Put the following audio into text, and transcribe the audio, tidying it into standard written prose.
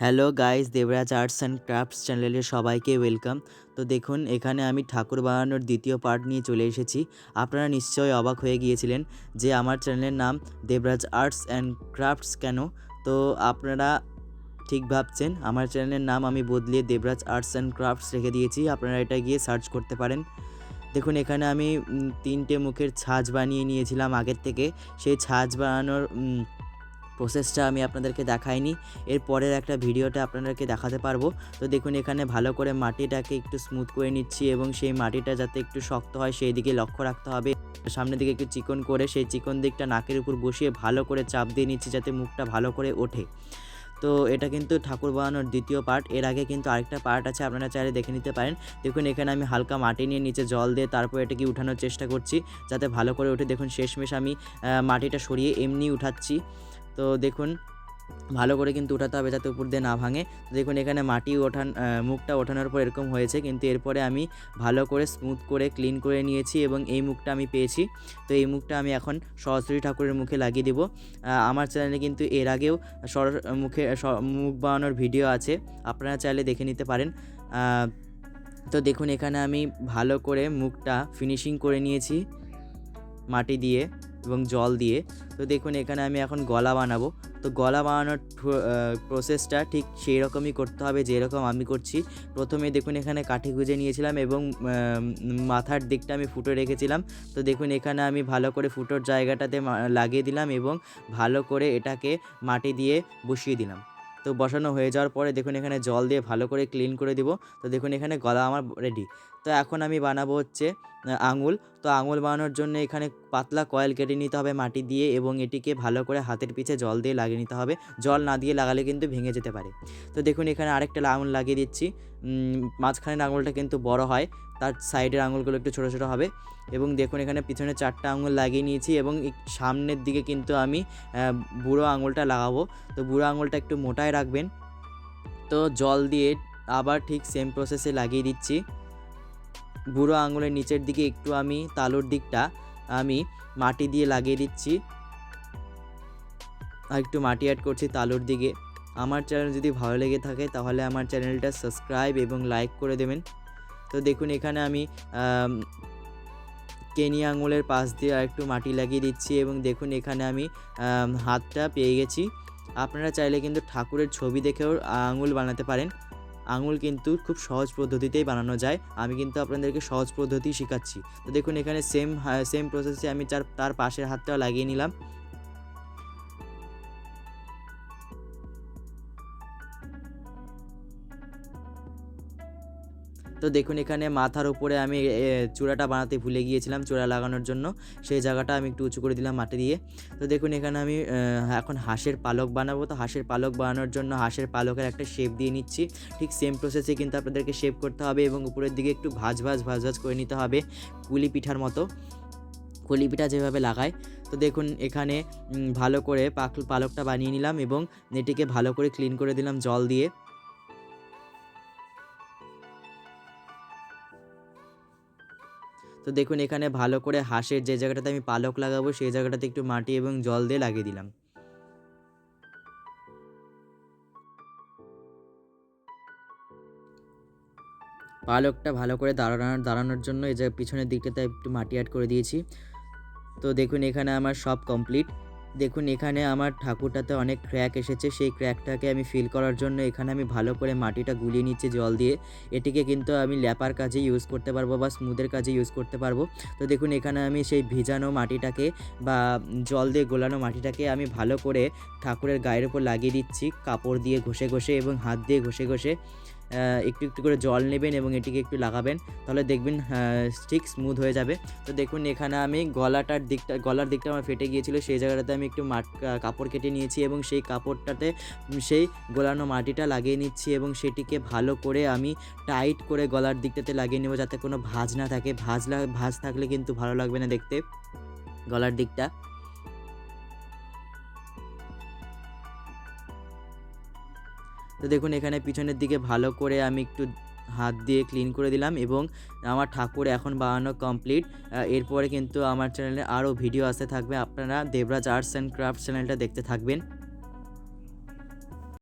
Hello guys, Debraj arts and crafts চ্যানেলে সবাইকে welcome. তো দেখুন, এখানে আমি ঠাকুর বানানোর দ্বিতীয় পার্ট নিয়ে চলে এসেছি। আপনারা নিশ্চয়ই অবাক হয়ে গিয়েছিলেন যে আমার চ্যানেলের নাম দেবরাজ আর্টস অ্যান্ড ক্রাফটস কেন। তো আপনারা ঠিক ভাবছেন, আমার চ্যানেলের নাম আমি বদলিয়ে দেবরাজ আর্টস অ্যান্ড ক্রাফটস রেখে দিয়েছি। আপনারা এটা গিয়ে সার্চ করতে পারেন। দেখুন, এখানে আমি 3টে মুখের ছাঁচ বানিয়ে নিয়েছিলাম আগের থেকে। সেই ছাঁচ বানানোর প্রসেসটা আমি আপনাদেরকে দেখাইনি, এর পরের একটা ভিডিওতে আপনাদেরকে দেখাতে পারবো। তো দেখুন, এখানে ভালো করে মাটিটাকে একটু স্মুথ করে নিচ্ছি এবং সেই মাটিটা যাতে একটু শক্ত হয় সেই দিকে লক্ষ্য রাখতে হবে। সামনের দিকে একটু চিকন করে সেই চিকন দিকটা নাকের উপর বসিয়ে ভালো করে চাপ দিয়ে নিচ্ছি যাতে মুখটা ভালো করে ওঠে। তো এটা কিন্তু ঠাকুর বানানোর দ্বিতীয় পার্ট। এর আগে কিন্তু আরেকটা পার্ট আছে, আপনারা চাইলে দেখে নিতে পারেন। দেখুন, এখানে আমি হালকা মাটি নিয়ে নিচে জল দিয়ে তারপর এটাকে উঠানোর চেষ্টা করছি যাতে ভালো করে ওঠে। দেখুন, শেষমেশ আমি মাটিটা সরিয়ে এমনি উঠাচ্ছি। তো দেখুন, ভালো করে কিন্তু উঠাতে হবে যাতে উপর দিয়ে না ভাঙে। তো দেখুন, এখানে মাটি মুখটা ওঠানোর পর এরকম হয়েছে, কিন্তু এরপরে আমি ভালো করে স্মুথ করে ক্লিন করে নিয়েছি এবং এই মুখটা আমি পেয়েছি। তো এই মুখটা আমি এখন সরস্বতী ঠাকুরের মুখে লাগিয়ে দেবো। আমার চ্যানেলে কিন্তু এর আগেও মুখ বানানোর ভিডিও আছে, আপনারা চাইলে দেখে নিতে পারেন। তো দেখুন, এখানে আমি ভালো করে মুখটা ফিনিশিং করে নিয়েছি মাটি দিয়ে এবং জল দিয়ে। তো দেখুন, এখানে আমি এখন গলা বানাবো। তো গলা বানানোর প্রসেসটা ঠিক সেই রকমই করতে হবে যেরকম আমি করছি। প্রথমে দেখুন, এখানে কাঠি গুঁজে নিয়েছিলাম এবং মাথার দিকটা আমি ফুটো রেখেছিলাম। তো দেখুন, এখানে আমি ভালো করে ফুটোর জায়গাটাতে লাগিয়ে দিলাম এবং ভালো করে এটাকে মাটি দিয়ে বসিয়ে দিলাম। তো বসানো হয়ে যাওয়ার পরে দেখুন, এখানে জল দিয়ে ভালো করে ক্লিন করে দিব। তো দেখুন, এখানে গলা আমার রেডি। তো এখন আমি বানাবো হচ্ছে আঙুল। তো আঙুল বানানোর জন্য এখানে পাতলা কয়েল কেটে নিতে হবে মাটি দিয়ে এবং এটিকে ভালো করে হাতের পিছে জল দিয়ে লাগিয়ে নিতে হবে। জল না দিয়ে লাগালে কিন্তু ভেঙে যেতে পারে। তো দেখুন, এখানে আরেকটা আঙুল লাগিয়ে দিচ্ছি। মাঝখানের আঙুলটা কিন্তু বড় হয়, তার সাইডের আঙুলগুলো একটু ছোটো ছোটো হবে। এবং দেখুন, এখানে পিছনে 4টা আঙুল লাগিয়ে নিয়েছি এবং সামনের দিকে কিন্তু আমি বুড়ো আঙুলটা লাগাবো। তো বুড়ো আঙুলটা একটু মোটায় রাখবেন। তো জল দিয়ে আবার ঠিক সেম প্রসেসে লাগিয়ে দিচ্ছি। বুড়ো আঙুলের নিচের দিকে একটু আমি তালুর দিকটা আমি মাটি দিয়ে লাগিয়ে দিচ্ছি, আর একটু মাটি অ্যাড করছি তালুর দিকে। আমার চ্যানেল যদি ভালো লেগে থাকে তাহলে আমার চ্যানেলটা সাবস্ক্রাইব এবং লাইক করে দেবেন। তো দেখুন, এখানে আমি কেনি আঙুলের পাশ দিয়ে আর একটু মাটি লাগিয়ে দিচ্ছি এবং দেখুন, এখানে আমি হাতটা পেয়ে গেছি। আপনারা চাইলে কিন্তু ঠাকুরের ছবি দেখেও আঙুল বানাতে পারেন। আঙুল কিন্তু খুব সহজ পদ্ধতিতেই বানানো যায়, আমি কিন্তু আপনাদেরকে সহজ পদ্ধতি শেখাচ্ছি। তো দেখুন, এখানে সেম প্রসেসে আমি তার পাশের হাতটাও লাগিয়ে নিলাম। তো দেখুন, এখানে মাথার উপরে আমি চূড়াটা বানাতে ভুলে গিয়েছিলাম, চূড়া লাগানোর জন্য সেই জায়গাটা আমি একটু উঁচু করে দিলাম মাটি দিয়ে। তো দেখুন, এখানে আমি এখন হাঁসের পালক বানাবো। তো হাঁসের পালক বানানোর জন্য হাঁসের পালকের একটা শেপ দিয়ে নিচ্ছি। ঠিক সেম প্রসেসে কিন্তু আপনাদেরকে শেপ করতে হবে এবং উপরের দিকে একটু ভাজ করে নিতে হবে, কুলি পিঠার মতো। কুলি পিঠা যেভাবে লাগায়। তো দেখুন, এখানে ভালো করে পালকটা বানিয়ে নিলাম এবং এটিকে ভালো করে ক্লিন করে দিলাম জল দিয়ে। তো দেখুন, এখানে ভালো করে হাঁসের যে জায়গাটাতে আমি পালক লাগাবো সেই জায়গাটাতে একটু মাটি এবং জল দিয়ে লাগিয়ে দিলাম। পালকটা ভালো করে দাঁড়ানোর জন্য এই যে পিছনের দিকটাতে একটু মাটি অ্যাড করে দিয়েছি। তো দেখুন, এখানে আমার সব কমপ্লিট। দেখুন, এখানে আমার ঠাকুরটাতে অনেক ক্র্যাক এসেছে, সেই ক্র্যাকটাকে আমি ফিল করার জন্য এখানে আমি ভালো করে মাটিটা গুলিয়ে নিচ্ছি জল দিয়ে। এটিকে কিন্তু আমি ল্যাপার কাজে ইউজ করতে পারবো বা স্মুথের কাজে ইউজ করতে পারবো। তো দেখুন, এখানে আমি সেই ভিজানো মাটিটাকে বা জল দিয়ে গোলানো মাটিটাকে আমি ভালো করে ঠাকুরের গায়ের উপর লাগিয়ে দিচ্ছি কাপড় দিয়ে ঘষে এবং হাত দিয়ে ঘষে একটু একটু করে জল নেবেন এবং এটিকে একটু লাগাবেন, তাহলে দেখবেন ঠিক স্মুথ হয়ে যাবে। তো দেখুন, এখানে আমি গলার দিকটা আমার ফেটে গিয়েছিল, সেই জায়গাটাতে আমি একটু কাপড় কেটে নিয়েছি এবং সেই কাপড়টাতে সেই গোলানো মাটিটা লাগিয়ে নিচ্ছি এবং সেটিকে ভালো করে আমি টাইট করে গলার দিকটাতে লাগিয়ে নেব যাতে কোনো ভাঁজ না থাকে। ভাঁজ থাকলে কিন্তু ভালো লাগবে না দেখতে গলার দিকটা। তো দেখুন, এখানে পিছনের দিকে ভালো করে আমি একটু হাত দিয়ে ক্লিন করে দিলাম এবং আমার ঠাকুর এখন বানানো কমপ্লিট। এরপরে কিন্তু আমার চ্যানেলে আরও ভিডিও আসতে থাকবে, আপনারা দেবরাজ আর্টস অ্যান্ড ক্রাফটস চ্যানেলটা দেখতে থাকবেন।